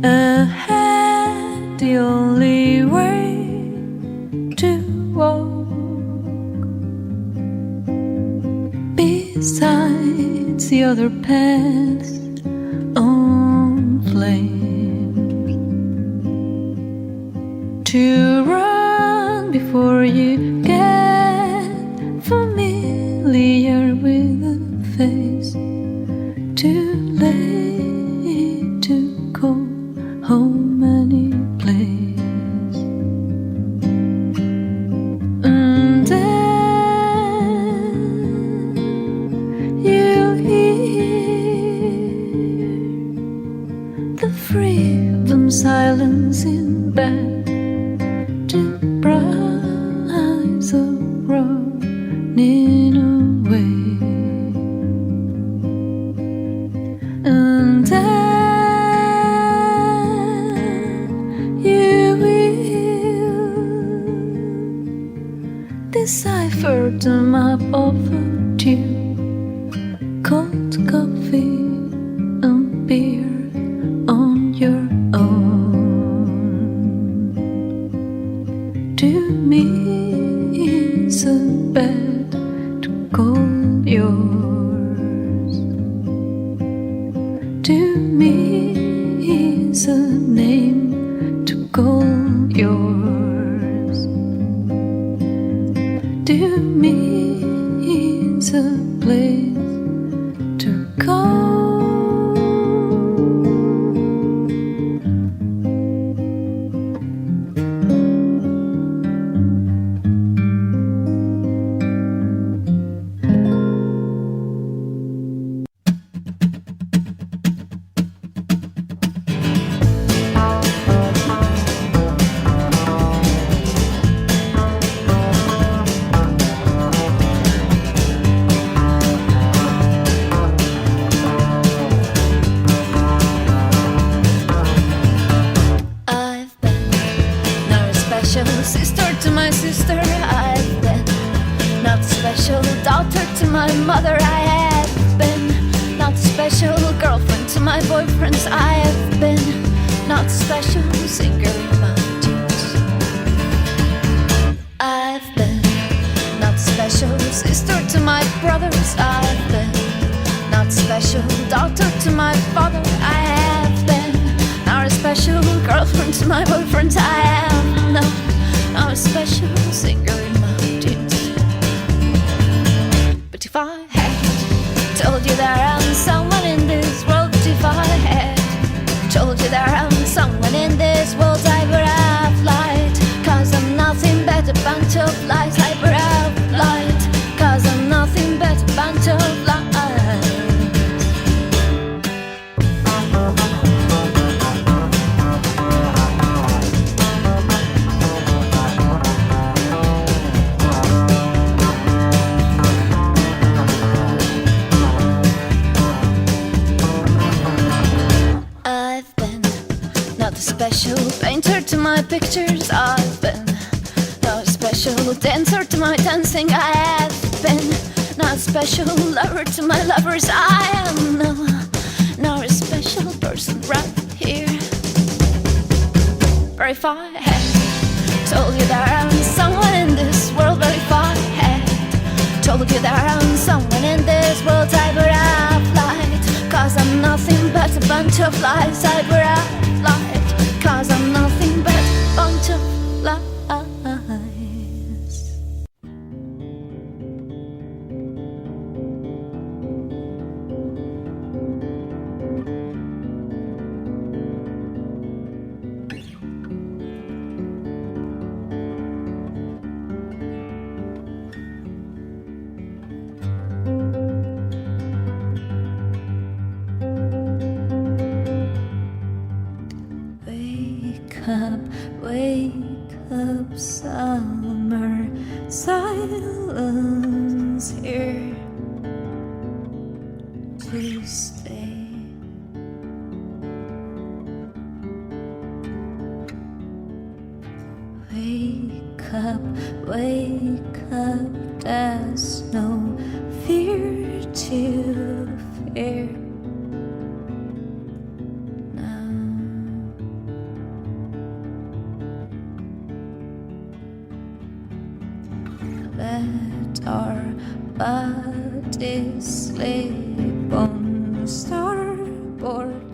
ahead, the only way to walk. Besides the other paths on flames, to run before you get familiar with the face, too late to call home any place. And then you'll hear the freedom silence in bed, the price of running away. And then you will decipher the map of a tune, cold coffee and beer on your own. To me it's a bed to call yours. To me it's a name to call yours. To me it's a place to go. Sister to my sister, I've been not special daughter to my mother. I have been not special girlfriend to my boyfriends. I have been not special singer in my jeans. I've been not special sister to my brothers. I've been not special daughter to my father. I have been not a special girlfriend to my boyfriends. I am not a special singer in my jeans. But if I had told you that I'm someone in this world, if I had told you that I'm someone in this world, I would have lied, 'cause I'm nothing but a bunch of lies. I would have lied, 'cause I'm nothing but a bunch of lies. Special painter to my pictures. I've been not a special dancer to my dancing. I have been not a special lover to my lovers. I am not a special person right here. Or if I had told you that I'm someone in this world, but if I had told you that I'm someone in this world, I would have lied, 'cause I'm nothing but a bunch of lies. I would have lied, 'cause I'm nothing but a bunch of lies. Wake up, summer silence here to stay. Wake up, there's no fear to fear now. let our bodies sleep on starboard.